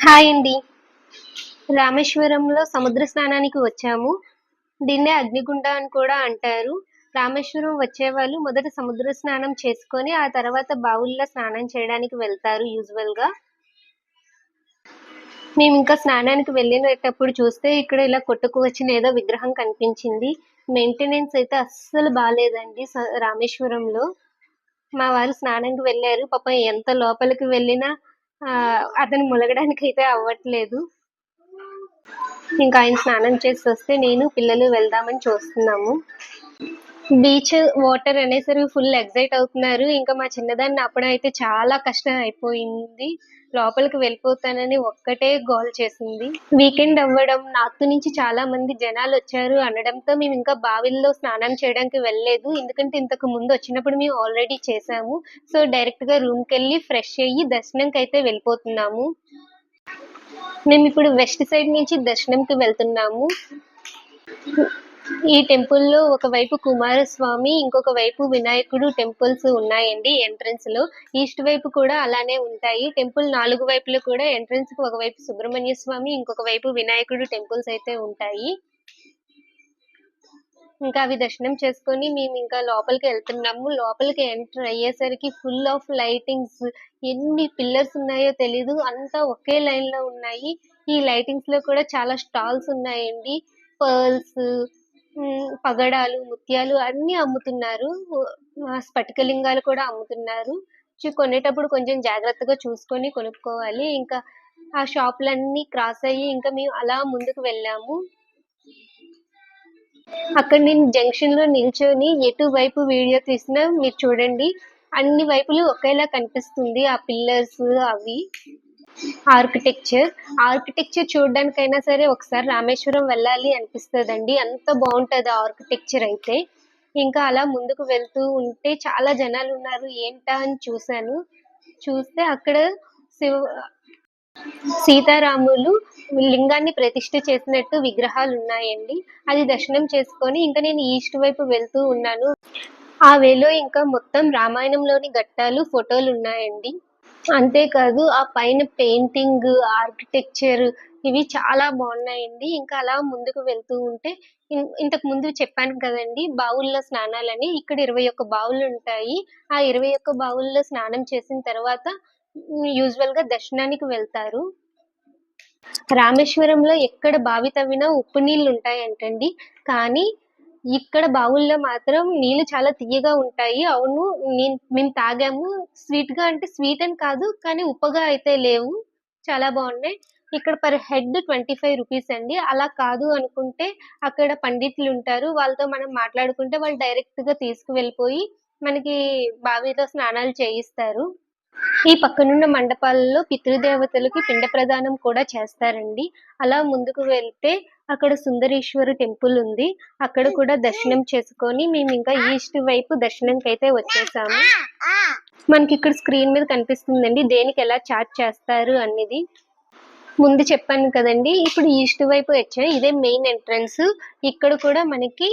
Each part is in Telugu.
హాయ్ అండి. రామేశ్వరంలో సముద్ర స్నానానికి వచ్చాము. దీన్నే అగ్నిగుండ అని కూడా అంటారు. రామేశ్వరం వచ్చేవాళ్ళు మొదట సముద్ర స్నానం చేసుకొని, ఆ తర్వాత బావుల్లో స్నానం చేయడానికి వెళ్తారు యూజువల్‌గా. మేమింకా స్నానానికి వెళ్ళినేటప్పుడు చూస్తే ఇక్కడ ఇలా కొట్టుకు వచ్చిన ఏదో విగ్రహం కనిపించింది. మెయింటెనెన్స్ అయితే అస్సలు బాలేదండి రామేశ్వరంలో. మా వారు స్నానంకి వెళ్లారు. పాపం ఎంత లోపలికి వెళ్ళినా అతను ములగడానికైతే అవ్వట్లేదు. ఇంకా ఆయన స్నానం చేసి వస్తే నేను పిల్లలు వెళ్దామని చూస్తున్నాము. బీచ్ వాటర్ అనేసరికి ఫుల్ ఎక్సైట్ అవుతున్నారు. ఇంకా మా చిన్నదాన్ని అప్పుడైతే చాలా కష్టం అయిపోయింది. లోపలికి వెళ్ళిపోతానని ఒక్కటే గోల చేసింది. వీకెండ్ అవ్వడం, నార్త్ నుంచి చాలా మంది జనాలు వచ్చారు అనడంతో మేము ఇంకా బావిల్లో స్నానం చేయడానికి వెళ్ళలేదు. ఎందుకంటే ఇంతకు ముందు వచ్చినప్పుడు మేము ఆల్రెడీ చేసాము. సో డైరెక్ట్ గా రూమ్ కెళ్ళి ఫ్రెష్ అయ్యి దర్శనంకి అయితే వెళ్ళిపోతున్నాము. మేము ఇప్పుడు వెస్ట్ సైడ్ నుంచి దర్శనంకి వెళ్తున్నాము. ఈ టెంపుల్లో ఒకవైపు కుమారస్వామి, ఇంకొక వైపు వినాయకుడు టెంపుల్స్ ఉన్నాయండి ఎంట్రన్స్ లో. ఈస్ట్ వైపు కూడా అలానే ఉంటాయి. టెంపుల్ 4 వైపులు కూడా ఎంట్రన్స్ కి ఒకవైపు సుబ్రహ్మణ్య స్వామి, ఇంకొక వైపు వినాయకుడు టెంపుల్స్ అయితే ఉంటాయి. ఇంకా అవి దర్శనం చేసుకొని మేము ఇంకా లోపలికి వెళ్తున్నాము. లోపలికి ఎంటర్ అయ్యేసరికి ఫుల్ ఆఫ్ లైటింగ్స్, ఎన్ని పిల్లర్స్ ఉన్నాయో తెలీదు, అంతా ఒకే లైన్ లో ఉన్నాయి. ఈ లైటింగ్స్ లో కూడా చాలా స్టాల్స్ ఉన్నాయండి. పర్ల్స్, పగడాలు, ముత్యాలు అన్ని అమ్ముతున్నారు. స్ఫటికలింగాలు కూడా అమ్ముతున్నారు. కొనేటప్పుడు కొంచెం జాగ్రత్తగా చూసుకొని కొనుక్కోవాలి. ఇంకా ఆ షాపులన్నీ క్రాస్ అయ్యి ఇంకా మేము అలా ముందుకు వెళ్ళాము. అక్కడ నేను జంక్షన్ లో నిల్చొని ఎటువైపు వీడియో తీసినా మీరు చూడండి, అన్ని వైపులు ఒకేలా కనిపిస్తుంది. ఆ పిల్లర్స్ అవి ఆర్కిటెక్చర్ చూడడానికైనా సరే ఒకసారి రామేశ్వరం వెళ్ళాలి అనిపిస్తుందండి. అంత బాగుంటది ఆర్కిటెక్చర్ అయితే. ఇంకా అలా ముందుకు వెళ్తూ ఉంటే చాలా జనాలు ఉన్నారు. ఏంటా అని చూస్తే అక్కడ సీతారాములు లింగాన్ని ప్రతిష్ఠ చేసినట్టు విగ్రహాలు ఉన్నాయండి. అది దర్శనం చేసుకొని ఇంకా నేను ఈస్ట్ వైపు వెళ్తూ ఉన్నాను. ఆ వేలో ఇంకా మొత్తం రామాయణంలోని ఘట్టాలు, ఫోటోలు ఉన్నాయండి. అంతేకాదు ఆ పైన పెయింటింగ్, ఆర్కిటెక్చర్ ఇవి చాలా బాగున్నాయండి. ఇంకా అలా ముందుకు వెళ్తూ ఉంటే ఇంతకు ముందు చెప్పాను కదండి బావుల్లో స్నానాలని. ఇక్కడ 21 బావులు ఉంటాయి. ఆ 21 బావుల్లో స్నానం చేసిన తర్వాత యూజువల్ గా దర్శనానికి వెళ్తారు. రామేశ్వరంలో ఎక్కడ బావి తవ్వినా ఉప్పు నీళ్లు ఉంటాయంటండి. కానీ ఇక్కడ బావుల్లో మాత్రం నీళ్లు చాలా తియ్యగా ఉంటాయి. అవును, మేము తాగాము. స్వీట్ గా అంటే స్వీట్ అని కాదు, కానీ ఉప్పగా అయితే లేవు. చాలా బాగున్నాయి. ఇక్కడ పర్ హెడ్ 25 రూపీస్ అండి. అలా కాదు అనుకుంటే అక్కడ పండితులు ఉంటారు. వాళ్ళతో మనం మాట్లాడుకుంటే వాళ్ళు డైరెక్ట్ గా తీసుకువెళ్ళిపోయి మనకి బావిలో స్నానాలు చేయిస్తారు. ఈ పక్కనున్న మండపాలలో పితృదేవతలకి పిండ ప్రదానం కూడా చేస్తారండి. అలా ముందుకు వెళ్తే అక్కడ సుందరేశ్వర టెంపుల్ ఉంది. అక్కడ కూడా దర్శనం చేసుకొని మేము ఇంకా ఈస్ట్ వైపు దర్శనంకి అయితే వచ్చేసాము. మనకి ఇక్కడ స్క్రీన్ మీద కనిపిస్తుందండి దేనికి ఎలా చార్జ్ చేస్తారు అనేది. ముందు చెప్పాను కదండి, ఇప్పుడు ఈస్ట్ వైపు వచ్చాయి. ఇదే మెయిన్ ఎంట్రన్స్. ఇక్కడ కూడా మనకి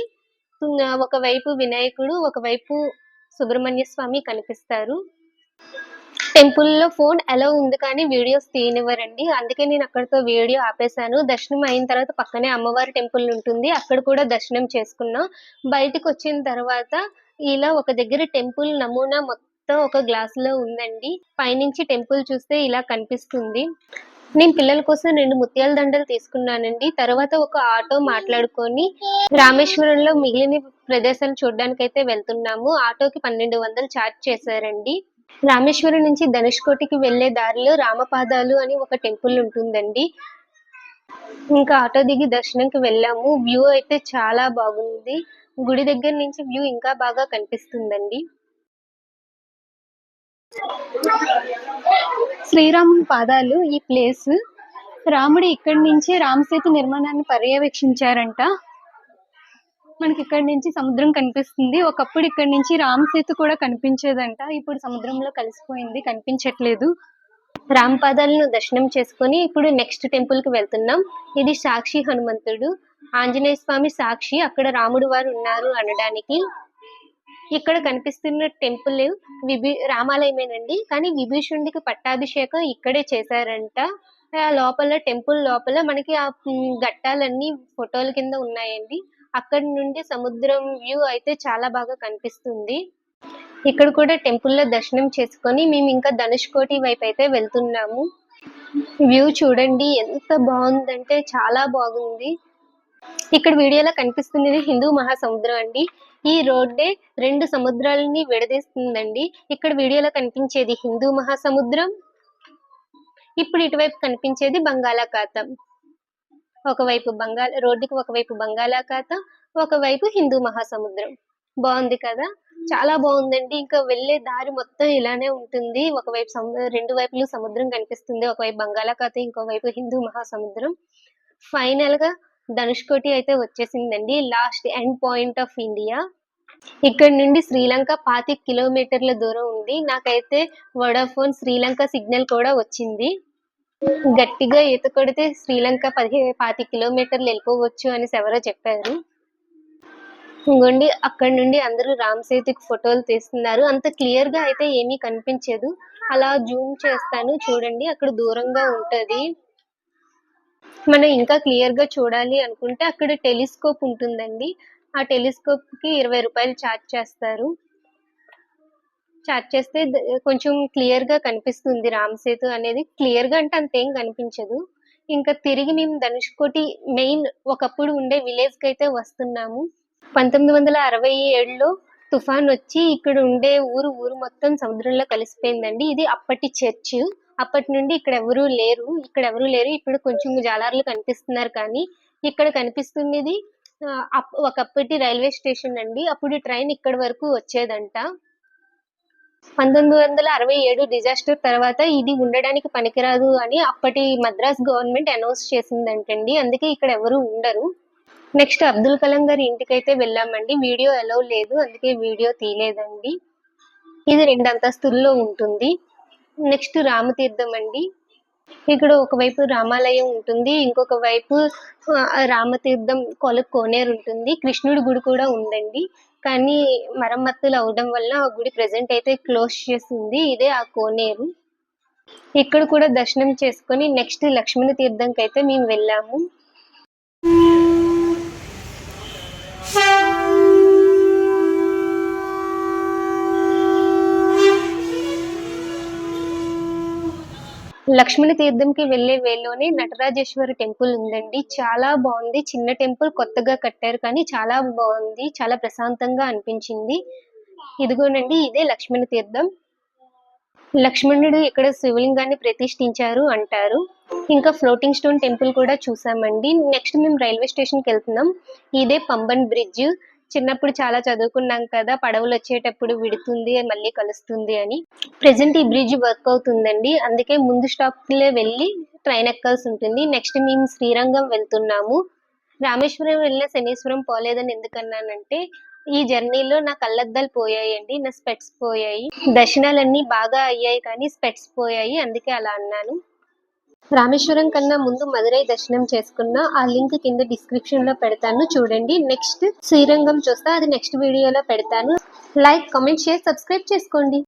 ఒకవైపు వినాయకుడు, ఒకవైపు సుబ్రహ్మణ్య స్వామి కనిపిస్తారు. టెంపుల్లో ఫోన్ అలౌ ఉంది కానీ వీడియోస్ తీయనివ్వరండి. అందుకే నేను అక్కడితో వీడియో ఆపేశాను. దర్శనం అయిన తర్వాత పక్కనే అమ్మవారి టెంపుల్ ఉంటుంది. అక్కడ కూడా దర్శనం చేసుకున్నాం. బయటకు వచ్చిన తర్వాత ఇలా ఒక దగ్గర టెంపుల్ నమూనా మొత్తం ఒక గ్లాస్ లో ఉందండి. పైనుంచి టెంపుల్ చూస్తే ఇలా కనిపిస్తుంది. నేను పిల్లల కోసం 2 ముత్యాల దండలు తీసుకున్నానండి. తర్వాత ఒక ఆటో మాట్లాడుకొని రామేశ్వరంలో మిగిలిన ప్రదేశాలు చూడడానికి అయితే వెళ్తున్నాము. ఆటోకి 1200 ఛార్జ్ చేశారండి. రామేశ్వరం నుంచి ధనుష్కోటికి వెళ్లే దారిలో రామపాదాలు అని ఒక టెంపుల్ ఉంటుందండి. ఇంకా ఆటో దిగి దర్శనంకి వెళ్ళాము. వ్యూ అయితే చాలా బాగుంది. గుడి దగ్గర నుంచి వ్యూ ఇంకా బాగా కనిపిస్తుందండి. శ్రీరాముని పాదాలు ఈ ప్లేస్. రాముడు ఇక్కడి నుంచే రామసేతు నిర్మాణాన్ని పర్యవేక్షించారంట. మనకి ఇక్కడ నుంచి సముద్రం కనిపిస్తుంది. ఒకప్పుడు ఇక్కడ నుంచి రామసేతు కూడా కనిపించేదంట. ఇప్పుడు సముద్రంలో కలిసిపోయింది, కనిపించట్లేదు. రామపాదాలను దర్శనం చేసుకొని ఇప్పుడు నెక్స్ట్ టెంపుల్ కి వెళ్తున్నాం. ఇది సాక్షి హనుమంతుడు, ఆంజనేయ స్వామి సాక్షి, అక్కడ రాముడు వారు ఉన్నారు అనడానికి. ఇక్కడ కనిపిస్తున్న టెంపుల్ రామాలయమేనండి, కానీ విభీషణుడికి పట్టాభిషేకం ఇక్కడే చేశారంట. ఆ లోపల టెంపుల్ లోపల మనకి ఆ ఘట్టాలన్నీ ఫోటోల కింద ఉన్నాయండి. అక్కడి నుండి సముద్రం వ్యూ అయితే చాలా బాగా కనిపిస్తుంది. ఇక్కడ కూడా టెంపుల్‌లో దర్శనం చేసుకొని మేము ఇంకా ధనుష్కోటి వైపు అయితే వెళ్తున్నాము. వ్యూ చూడండి ఎంత బాగుందంటే చాలా బాగుంది. ఇక్కడ వీడియోలో కనిపిస్తున్నది హిందూ మహాసముద్రం అండి. ఈ రోడ్డే 2 సముద్రాలని విడదీస్తుందండి. ఇక్కడ వీడియోలో కనిపించేది హిందూ మహాసముద్రం. ఇప్పుడు ఇటువైపు కనిపించేది బంగాళాఖాతం. రోడ్డుకి ఒకవైపు బంగాళాఖాతం, ఒకవైపు హిందూ మహాసముద్రం. బాగుంది కదా, చాలా బాగుందండి. ఇంకా వెళ్ళే దారి మొత్తం ఇలానే ఉంటుంది. రెండు వైపులు సముద్రం కనిపిస్తుంది. ఒకవైపు బంగాళాఖాతం, ఇంకోవైపు హిందూ మహాసముద్రం. ఫైనల్ గా ధనుష్కోటి అయితే వచ్చేసిందండి, last end point of India. ఇక్కడ నుండి శ్రీలంక 25 కిలోమీటర్ల దూరం ఉంది. నాకైతే వోడాఫోన్ శ్రీలంక సిగ్నల్ కూడా వచ్చింది. గట్టిగా ఈత కొడితే శ్రీలంక 25 కిలోమీటర్లు వెళ్ళిపోవచ్చు అని ఎవరో చెప్పారు. ఇంకోండి అక్కడ నుండి అందరూ రామ్ సేతుకి ఫోటోలు తీస్తున్నారు. అంత క్లియర్ గా అయితే ఏమీ కనిపించదు. అలా జూమ్ చేస్తాను చూడండి, అక్కడ దూరంగా ఉంటది. మనం ఇంకా క్లియర్ గా చూడాలి అనుకుంటే అక్కడ టెలిస్కోప్ ఉంటుందండి. ఆ టెలిస్కోప్ కి 20 రూపాయలు ఛార్జ్ చేస్తారు. ఛార్జ్ చేస్తే కొంచెం క్లియర్ గా కనిపిస్తుంది. రామ్ సేతు అనేది క్లియర్ గా అంటే అంతేం కనిపించదు. ఇంకా తిరిగి మేము ధనుష్కోటి మెయిన్ ఒకప్పుడు ఉండే విలేజ్ కి అయితే వస్తున్నాము. 1967లో తుఫాన్ వచ్చి ఇక్కడ ఉండే ఊరు మొత్తం సముద్రంలో కలిసిపోయిందండి. ఇది అప్పటి చర్చ్. అప్పటి నుండి ఇక్కడ ఎవరు లేరు. ఇప్పుడు కొంచెం జాలర్లు కనిపిస్తున్నారు, కానీ ఇక్కడ కనిపిస్తున్నది ఒకప్పటి రైల్వే స్టేషన్ అండి. అప్పుడు ట్రైన్ ఇక్కడ వరకు వచ్చేదంట. 1967 డిజాస్టర్ తర్వాత ఇది ఉండడానికి పనికిరాదు అని అప్పటి మద్రాస్ గవర్నమెంట్ అనౌన్స్ చేసిందంటండి. అందుకే ఇక్కడ ఎవరు ఉండరు. నెక్స్ట్ అబ్దుల్ కలాం గారి ఇంటికైతే వెళ్ళామండి. వీడియో అలౌ లేదు, అందుకే వీడియో తీయలేదండి. ఇది 2 అంతస్తుల్లో ఉంటుంది. నెక్స్ట్ రామతీర్థం అండి. ఇక్కడ ఒకవైపు రామాలయం ఉంటుంది, ఇంకొక వైపు రామతీర్థం కోనేరు ఉంటుంది. కృష్ణుడి గుడి కూడా ఉందండి, కానీ మరమ్మతులు అవడం వల్ల ఆ గుడి ప్రెసెంట్ అయితే క్లోజ్ చేసింది. ఇదే ఆ కోనేరు. ఇక్కడ కూడా దర్శనం చేసుకొని నెక్స్ట్ లక్ష్మణ తీర్థంకి అయితే మేము వెళ్ళాము. లక్ష్మణ తీర్థంకి వెళ్లే వేలోనే నటరాజేశ్వరి టెంపుల్ ఉందండి. చాలా బాగుంది. చిన్న టెంపుల్, కొత్తగా కట్టారు, కానీ చాలా బాగుంది. చాలా ప్రశాంతంగా అనిపించింది. ఇదిగోనండి, ఇదే లక్ష్మణ తీర్థం. లక్ష్మణుడు ఇక్కడ శివలింగాన్ని ప్రతిష్ఠించారు అంటారు. ఇంకా ఫ్లోటింగ్ స్టోన్ టెంపుల్ కూడా చూసామండి. నెక్స్ట్ మేము రైల్వే స్టేషన్ కి వెళ్తున్నాం. ఇదే పంబన్ బ్రిడ్జ్. చిన్నప్పుడు చాలా చదువుకున్నాం కదా, పడవలు వచ్చేటప్పుడు విడుతుంది మళ్ళీ కలుస్తుంది అని. ప్రెసెంట్ ఈ బ్రిడ్జ్ వర్క్ అవుతుందండి, అందుకే ముందు స్టాప్ లే వెళ్ళి ట్రైన్ ఎక్కాల్సి ఉంటుంది. నెక్స్ట్ మేము శ్రీరంగం వెళ్తున్నాము. రామేశ్వరం వెళ్ళిన శనీశ్వరం పోలేదని ఎందుకన్నానంటే, ఈ జర్నీలో నా కళ్ళద్దాలు పోయాయండి, నా స్పెట్స్ పోయాయి. దర్శనాలన్నీ బాగా అయ్యాయి కానీ స్పెట్స్ పోయాయి, అందుకే అలా అన్నాను. రామేశ్వరం కన్నా ముందు మదురై దర్శనం చేసుకున్న ఆ లింక్ కింద డిస్క్రిప్షన్ లో పెడతాను, చూడండి. నెక్స్ట్ శ్రీరంగం చూస్తా, అది నెక్స్ట్ వీడియోలో పెడతాను. లైక్, కామెంట్, షేర్, సబ్స్క్రైబ్ చేసుకోండి.